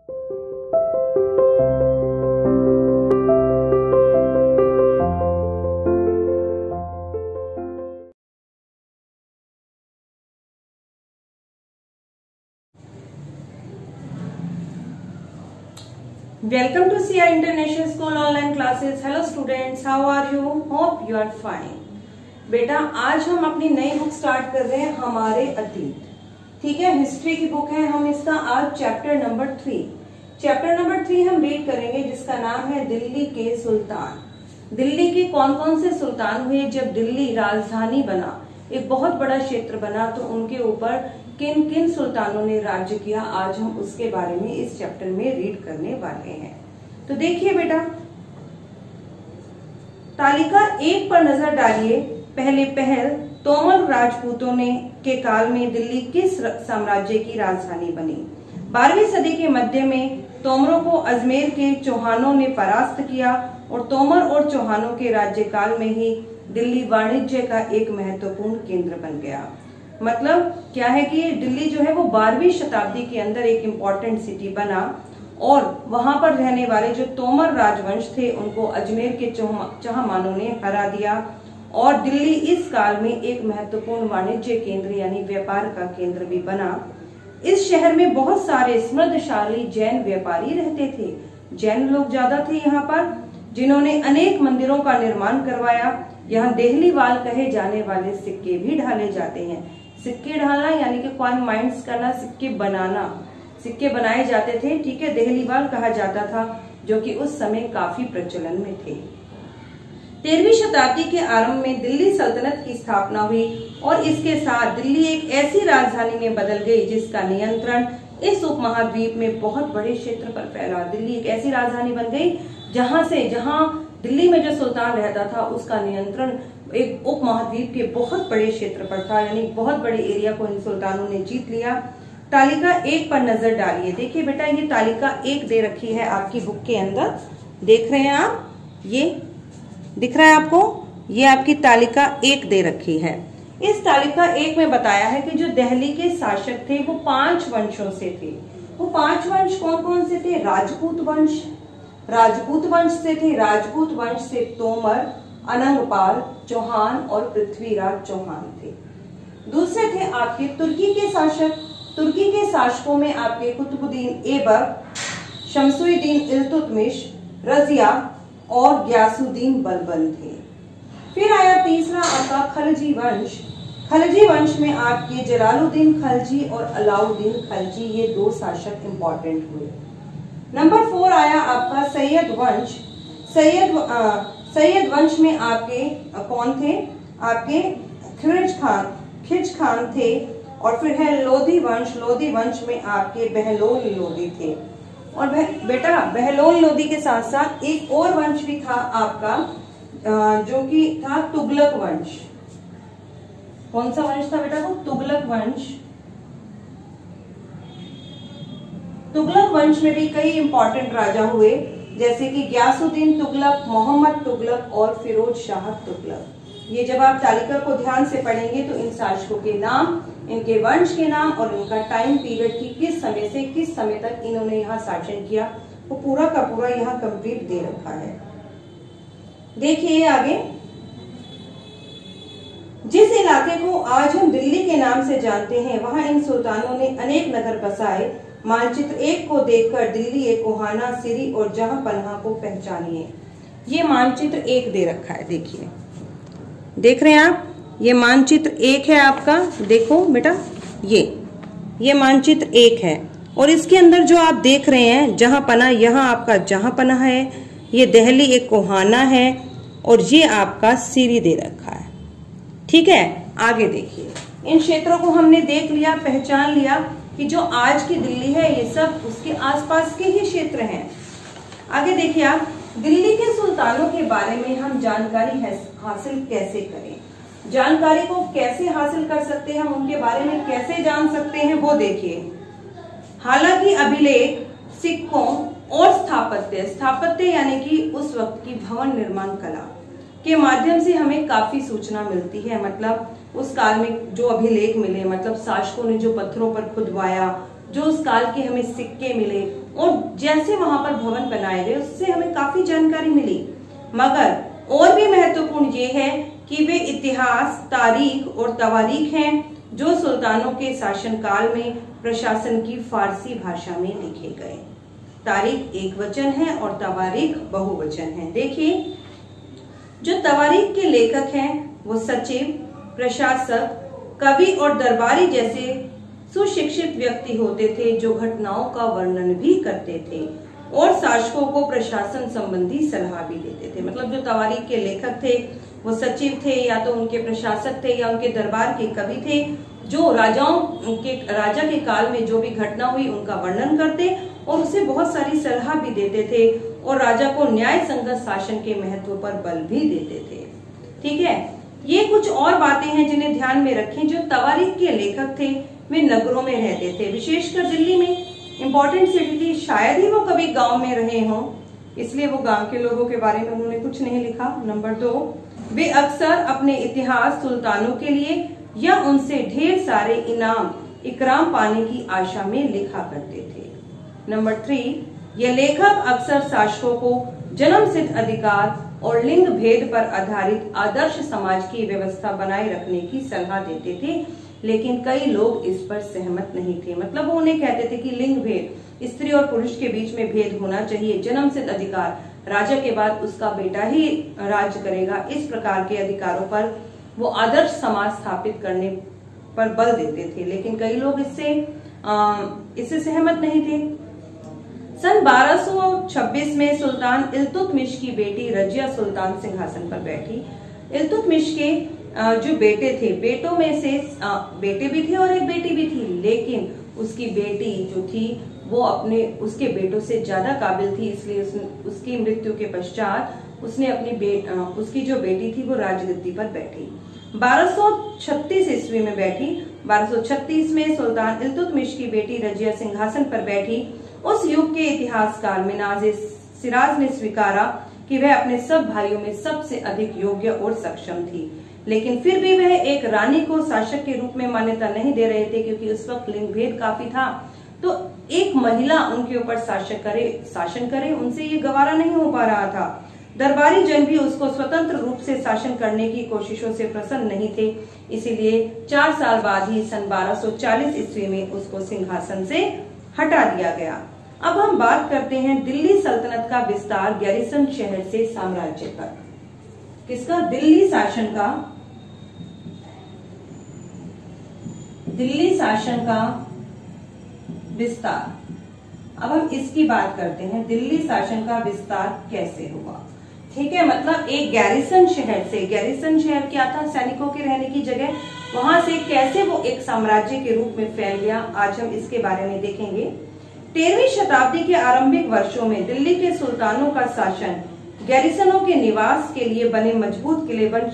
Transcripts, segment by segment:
Welcome to CI International School online classes. Hello students, how are you? Hope you are fine. बेटा आज हम अपनी नई book start कर रहे हैं हमारे अतीत। ठीक है, हिस्ट्री की बुक है। हम इसका आज चैप्टर नंबर 3 हम रीड करेंगे, जिसका नाम है दिल्ली के सुल्तान। दिल्ली के कौन कौन से सुल्तान हुए जब दिल्ली राजधानी बना, एक बहुत बड़ा क्षेत्र बना, तो उनके ऊपर किन किन सुल्तानों ने राज्य किया, आज हम उसके बारे में इस चैप्टर में रीड करने वाले हैं। तो देखिए बेटा, तालिका 1 पर नजर डालिए। पहल तोमर राजपूतों ने के काल में दिल्ली किस साम्राज्य की राजधानी बनी? 12वीं सदी के मध्य में तोमरों को अजमेर के चौहानों ने परास्त किया और तोमर और चौहानों के राज्यकाल में ही दिल्ली वाणिज्य का एक महत्वपूर्ण केंद्र बन गया। मतलब क्या है कि दिल्ली जो है वो 12वीं शताब्दी के अंदर एक इम्पोर्टेंट सिटी बना और वहां पर रहने वाले जो तोमर राजवंश थे उनको अजमेर के चौहानों ने हरा दिया और दिल्ली इस काल में एक महत्वपूर्ण वाणिज्य केंद्र यानी व्यापार का केंद्र भी बना। इस शहर में बहुत सारे समृद्धशाली जैन व्यापारी रहते थे। जैन लोग ज्यादा थे यहाँ पर, जिन्होंने अनेक मंदिरों का निर्माण करवाया। यहाँ देहलीवाल कहे जाने वाले सिक्के भी ढाले जाते हैं। सिक्के ढालना यानी कि कॉइन माइंट्स करना, सिक्के बनाना, सिक्के बनाए जाते थे। ठीक है, देहलीवाल कहा जाता था, जो कि उस समय काफी प्रचलन में थे। 13वीं शताब्दी के आरंभ में दिल्ली सल्तनत की स्थापना हुई और इसके साथ दिल्ली एक ऐसी राजधानी में बदल गई जिसका नियंत्रण इस उपमहाद्वीप में बहुत बड़े क्षेत्र पर फैला। दिल्ली एक ऐसी राजधानी बन गई जहां दिल्ली में जो सुल्तान रहता था उसका नियंत्रण एक उपमहाद्वीप के बहुत बड़े क्षेत्र पर था, यानी बहुत बड़े एरिया को इन सुल्तानों ने जीत लिया। तालिका 1 पर नजर डालिए। देखिए बेटा, ये तालिका 1 दे रखी है आपकी बुक के अंदर, देख रहे हैं आप, ये दिख रहा है आपको, ये आपकी तालिका 1 दे रखी है। इस तालिका 1 में बताया है कि जो दिल्ली के शासक थे वो 5 वंशों से थे। वो 5 वंश कौन कौन से थे? राजपूत वंश से थे। राजपूत वंश से तोमर, अनंगपाल, चौहान और पृथ्वीराज चौहान थे। दूसरे थे आपके तुर्की के शासक। तुर्की के शासकों में आपके कुतुबुद्दीन ऐबक, शमसुद्दीन इल्तुतमिश, रजिया और ग्यासुद्दीन बलबन थे। फिर आया तीसरा आपका खलजी वंश। खलजी वंश में आपके जलालुद्दीन खलजी और अलाउद्दीन खलजी, ये 2 शासक इंपॉर्टेंट हुए। नंबर 4 आया आपका सैयद वंश। सैयद वंश में आपके कौन थे? आपके खिज खान थे। और फिर है लोधी वंश। लोधी वंश में आपके बहलोल लोधी थे। और बेटा बहलोल लोधी के साथ साथ एक और वंश भी था आपका, जो कि था तुगलक वंश। कौन सा वंश था बेटा? वो तुगलक वंश। तुगलक वंश में भी कई इंपॉर्टेंट राजा हुए, जैसे कि ग्यासुद्दीन तुगलक, मोहम्मद तुगलक और फिरोज शाह तुगलक। ये जब आप तालिका को ध्यान से पढ़ेंगे तो इन शासकों के नाम, इनके वंश के नाम और इनका टाइम पीरियड की किस समय से किस समय तक इन्होंने यहाँ शासन किया, वो पूरा का पूरा यहाँ कंप्लीट दे रखा है। देखिए आगे, जिस इलाके को आज हम दिल्ली के नाम से जानते हैं, वहां इन सुल्तानों ने अनेक नगर बसाए। मानचित्र 1 को देखकर दिल्ली, कोहाना, सिरी और जहां पनाह को पहचानिए। ये मानचित्र 1 दे रखा है, देखिए, देख रहे हैं आप, ये मानचित्र 1 है आपका। देखो बेटा, ये मानचित्र 1 है और इसके अंदर जो आप देख रहे हैं जहां पनाह, यहाँ आपका जहां पनाह है, ये दिल्ली, कोहाना है और ये आपका सिरी दे रखा है। ठीक है, आगे देखिए, इन क्षेत्रों को हमने देख लिया, पहचान लिया कि जो आज की दिल्ली है ये सब उसके आसपास के ही क्षेत्र हैं। आगे देखिए आप, दिल्ली के सुल्तानों के बारे में हम जानकारी हासिल कैसे करें, जानकारी को कैसे हासिल कर सकते हैं, हम उनके बारे में कैसे जान सकते हैं, वो देखिए। हालांकि अभिलेख, सिक्कों और स्थापत्य यानी कि उस वक्त की भवन निर्माण कला के माध्यम से हमें काफी सूचना मिलती है। मतलब उस काल में जो अभिलेख मिले, मतलब शासकों ने जो पत्थरों पर खुदवाया, जो उस काल के हमें सिक्के मिले और जैसे वहां पर भवन बनाए गए उससे हमें काफी जानकारी मिली। मगर और भी महत्वपूर्ण ये है कि वे इतिहास, तारीख और तवारीख हैं जो सुल्तानों के शासनकाल में प्रशासन की फारसी भाषा में लिखे गए। तारीख एक वचन है और तवारीख बहुवचन है। देखिए, जो तवारीख के लेखक हैं वो सचिव, प्रशासक, कवि और दरबारी जैसे सुशिक्षित व्यक्ति होते थे जो घटनाओं का वर्णन भी करते थे और शासकों को प्रशासन संबंधी सलाह भी देते थे। मतलब जो तवारीख के लेखक थे वो सचिव थे या तो उनके प्रशासक थे या उनके दरबार के कवि थे जो राजा के काल में जो भी घटना हुई उनका वर्णन करते और उसे बहुत सारी सलाह भी देते थे और राजा को न्याय संगत शासन के महत्व पर बल भी देते थे। ठीक है, ये कुछ और बातें हैं जिन्हें ध्यान में रखें। जो तवारीख के लेखक थे वे नगरों में रहते थे, विशेषकर दिल्ली में इम्पोर्टेंट सिटी थी। शायद ही वो कभी गांव में रहे हों, इसलिए वो गांव के लोगों के बारे में उन्होंने कुछ नहीं लिखा। नंबर 2, वे अक्सर अपने इतिहास सुल्तानों के लिए या उनसे ढेर सारे इनाम इकराम पाने की आशा में लिखा करते थे। नंबर 3, ये लेखक अक्सर शासकों को जन्म सिद्ध अधिकार और लिंग भेद पर आधारित आदर्श समाज की व्यवस्था बनाए रखने की सलाह देते थे, लेकिन कई लोग इस पर सहमत नहीं थे। मतलब वो उन्हें कहते थे कि लिंग भेद, स्त्री और पुरुष के बीच में भेद होना चाहिए, जन्म सिद्ध अधिकार, राजा के बाद उसका बेटा ही राज्य करेगा, इस प्रकार के अधिकारों पर वो आदर्श समाज स्थापित करने पर बल देते थे, लेकिन कई लोग इससे सहमत नहीं थे। सन 1226 में सुल्तान इल्तुतमिश की बेटी रजिया सुल्तान सिंहासन पर बैठी। इल्तुतमिश के जो बेटे थे, बेटों में से बेटे भी थे और एक बेटी भी थी, लेकिन उसकी बेटी जो थी वो उसके बेटों से ज्यादा काबिल थी, इसलिए उसकी मृत्यु के पश्चात उसने उसकी जो बेटी थी वो राजगद्दी पर बैठी। 1236 ईस्वी में बैठी। 1236 में सुल्तान इल्तुतमिश की बेटी रजिया सिंहासन पर बैठी। उस युग के इतिहासकार मिनाज़े सिराज ने स्वीकारा कि वह अपने सब भाइयों में सबसे अधिक योग्य और सक्षम थी, लेकिन फिर भी वह एक रानी को शासक के रूप में मान्यता नहीं दे रहे थे, क्योंकि उस वक्त लिंग भेद काफी था। तो एक महिला उनके ऊपर शासन करे उनसे ये गवारा नहीं हो पा रहा था। दरबारी जन भी उसको स्वतंत्र रूप से शासन करने की कोशिशों से प्रसन्न नहीं थे, इसीलिए 4 साल बाद ही सन 1240 ईस्वी में उसको सिंहासन से हटा दिया गया। अब हम बात करते हैं दिल्ली सल्तनत का विस्तार गैरिसन शहर से साम्राज्य पर। किसका? दिल्ली शासन का विस्तार। अब हम इसकी बात करते हैं, दिल्ली शासन का विस्तार कैसे हुआ। ठीक है, मतलब एक गैरिसन शहर क्या था? सैनिकों के रहने की जगह। वहां से कैसे वो एक साम्राज्य के रूप में फैल गया, आज हम इसके बारे में देखेंगे। 13वीं शताब्दी के आरंभिक वर्षों में दिल्ली के सुल्तानों का शासन गैरिसनों के निवास के लिए बने मजबूत किलेबंद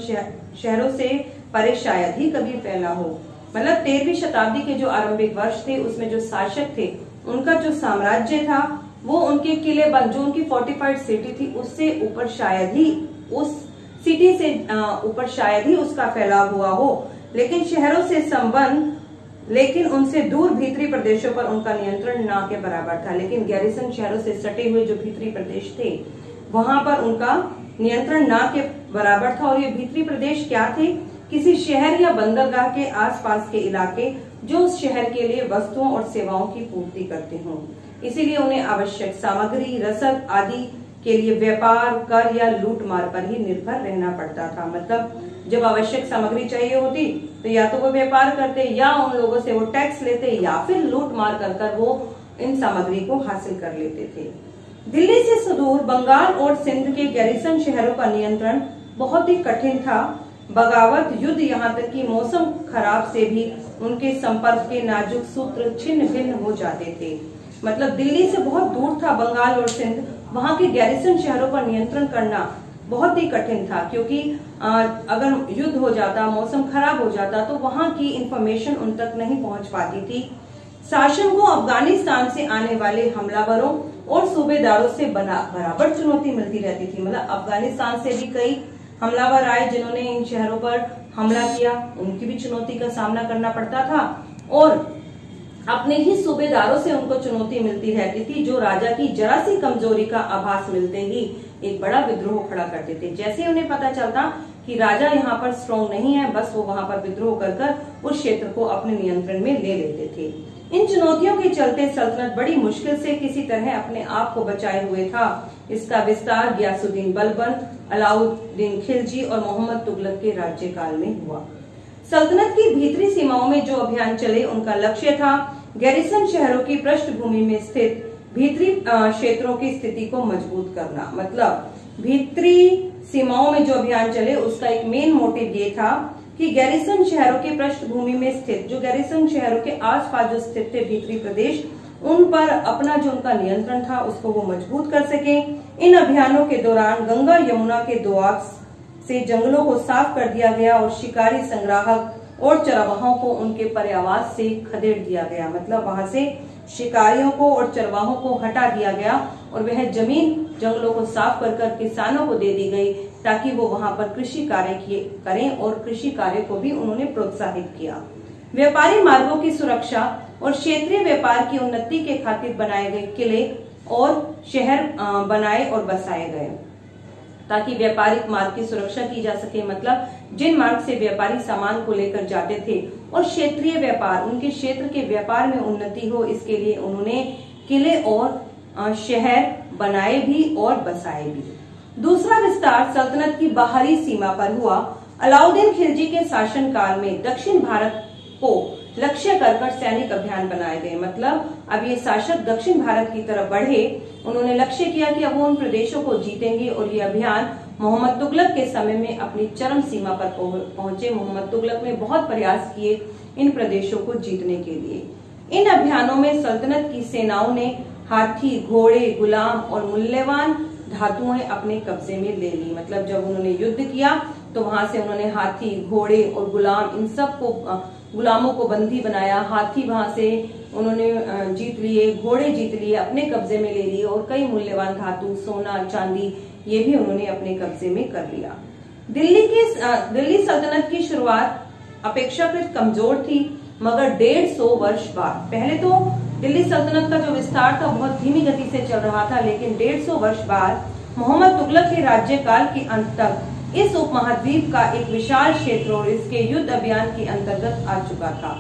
शहरों से परे शायद ही कभी फैला हो। मतलब 13वीं शताब्दी के जो आरंभिक वर्ष थे उसमें जो शासक थे उनका जो साम्राज्य था वो उनके किलेबंद, जो उनकी फोर्टिफाइड सिटी थी उससे ऊपर शायद ही उसका फैलाव हुआ हो। लेकिन शहरों से संबंध, लेकिन उनसे दूर भीतरी प्रदेशों पर उनका नियंत्रण ना के बराबर था। लेकिन गैरिसन शहरों से सटे हुए जो भीतरी प्रदेश थे वहां पर उनका नियंत्रण ना के बराबर था। और ये भीतरी प्रदेश क्या थे? किसी शहर या बंदरगाह के आसपास के इलाके जो उस शहर के लिए वस्तुओं और सेवाओं की पूर्ति करते हों। इसीलिए उन्हें आवश्यक सामग्री, रसद आदि के लिए व्यापार, कर या लूट मार पर ही निर्भर रहना पड़ता था। मतलब जब आवश्यक सामग्री चाहिए होती तो या तो वो व्यापार करते या उन लोगों से वो टैक्स लेते या फिर लूट मार कर वो इन सामग्री को हासिल कर लेते थे। दिल्ली से सुदूर बंगाल और सिंध के गैरिसन शहरों का नियंत्रण बहुत ही कठिन था। बगावत, युद्ध, यहाँ तक कि मौसम खराब से भी उनके संपर्क के नाजुक सूत्र छिन्न भिन्न हो जाते थे। मतलब दिल्ली से बहुत दूर था बंगाल और सिंध, वहां के गैरिसन शहरों पर नियंत्रण करना बहुत ही कठिन था, क्योंकि अगर युद्ध हो जाता, मौसम खराब हो जाता तो वहां की इंफॉर्मेशन उन तक नहीं पहुंच पाती थी। शासन को अफगानिस्तान से आने वाले हमलावरों और सूबेदारों से बराबर चुनौती मिलती रहती थी। मतलब अफगानिस्तान से भी कई हमलावर आए जिन्होंने इन शहरों पर हमला किया, उनकी भी चुनौती का सामना करना पड़ता था। और अपने ही सूबेदारों से उनको चुनौती मिलती रहती थी, जो राजा की जरा सी कमजोरी का आभास मिलते ही एक बड़ा विद्रोह खड़ा करते थे। जैसे उन्हें पता चलता कि राजा यहाँ पर स्ट्रॉन्ग नहीं है, बस वो वहां पर विद्रोह कर उस क्षेत्र को अपने नियंत्रण में ले लेते थे। इन चुनौतियों के चलते सल्तनत बड़ी मुश्किल से किसी तरह अपने आप को बचाए हुए था। इसका विस्तार गियासुद्दीन बलबन, अलाउद्दीन खिलजी और मोहम्मद तुगलक के राज्यकाल में हुआ। सल्तनत की भीतरी सीमाओं में जो अभियान चले, उनका लक्ष्य था गैरिसन शहरों की पृष्ठभूमि में स्थित भीतरी क्षेत्रों की स्थिति को मजबूत करना। मतलब भीतरी सीमाओं में जो अभियान चले, उसका एक मेन मोटिव ये था कि गैरिसन शहरों की पृष्ठभूमि में स्थित, जो गैरिसन शहरों के आसपास जो स्थित थे भीतरी प्रदेश, उन पर अपना जो उनका नियंत्रण था उसको वो मजबूत कर सके। इन अभियानों के दौरान गंगा यमुना के दोआब से जंगलों को साफ कर दिया गया और शिकारी, संग्राहक और चरवाहों को उनके पर्यावास से खदेड़ दिया गया। मतलब वहां से शिकारियों को और चरवाहों को हटा दिया गया और वह जमीन जंगलों को साफ कर किसानों को दे दी गई, ताकि वो वहां पर कृषि कार्य करें, और कृषि कार्य को भी उन्होंने प्रोत्साहित किया। व्यापारी मार्गों की सुरक्षा और क्षेत्रीय व्यापार की उन्नति के खातिर बनाए गए किले और शहर बनाए और बसाए गए, ताकि व्यापारिक मार्ग की सुरक्षा की जा सके। मतलब जिन मार्ग से व्यापारी सामान को लेकर जाते थे और क्षेत्रीय व्यापार, उनके क्षेत्र के व्यापार में उन्नति हो, इसके लिए उन्होंने किले और शहर बनाए भी और बसाए भी। दूसरा विस्तार सल्तनत की बाहरी सीमा पर हुआ। अलाउद्दीन खिलजी के शासनकाल में दक्षिण भारत को लक्ष्य कर सैनिक अभियान बनाए गए। मतलब अब ये शासक दक्षिण भारत की तरफ बढ़े, उन्होंने लक्ष्य किया कि अब वो उन प्रदेशों को जीतेंगे, और ये अभियान मोहम्मद तुगलक के समय में अपनी चरम सीमा पर पहुंचे। मोहम्मद तुगलक ने बहुत प्रयास किए इन प्रदेशों को जीतने के लिए। इन अभियानों में सल्तनत की सेनाओं ने हाथी, घोड़े, गुलाम और मूल्यवान धातुएं अपने कब्जे में ले ली। मतलब जब उन्होंने युद्ध किया तो वहां से उन्होंने हाथी, घोड़े और गुलाम, इन सब को, गुलामों को बंदी बनाया। हाथी वहां से उन्होंने जीत लिए, घोड़े जीत लिए, अपने कब्जे में ले लिए, और कई मूल्यवान धातु, सोना, चांदी, ये भी उन्होंने अपने कब्जे में कर लिया। दिल्ली सल्तनत की शुरुआत अपेक्षाकृत कमजोर थी, मगर 150 वर्ष बाद, पहले तो दिल्ली सल्तनत का जो विस्तार था बहुत धीमी गति से चल रहा था, लेकिन 150 वर्ष बाद मोहम्मद तुगलक के राज्यकाल के अंत तक इस उपमहाद्वीप का एक विशाल क्षेत्र और इसके युद्ध अभियान के अंतर्गत आ चुका था।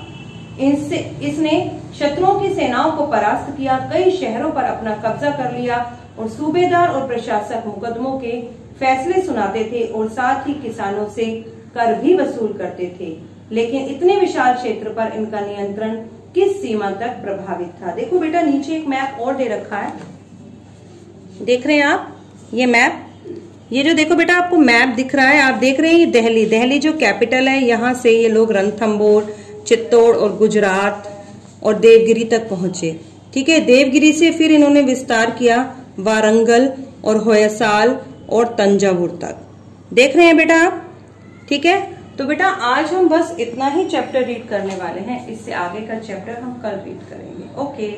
इसने शत्रुओं की सेनाओं को परास्त किया, कई शहरों पर अपना कब्जा कर लिया, और सूबेदार और प्रशासक मुकदमों के फैसले सुनाते थे और साथ ही किसानों से कर भी वसूल करते थे। लेकिन इतने विशाल क्षेत्र पर इनका नियंत्रण किस सीमा तक प्रभावित था? देखो बेटा, नीचे एक मैप और दे रखा है, देख रहे हैं आप ये मैप? ये जो देखो बेटा आपको मैप दिख रहा है, आप देख रहे हैं ये दिल्ली जो कैपिटल है, यहाँ से ये लोग रणथंबोर, चित्तौड़ और गुजरात और देवगिरी तक पहुंचे। ठीक है, देवगिरी से फिर इन्होंने विस्तार किया वारंगल और होयसाल और तंजावुर तक। देख रहे हैं बेटा आप? ठीक है, तो बेटा आज हम बस इतना ही चैप्टर रीड करने वाले हैं, इससे आगे का चैप्टर हम कल रीड करेंगे। ओके।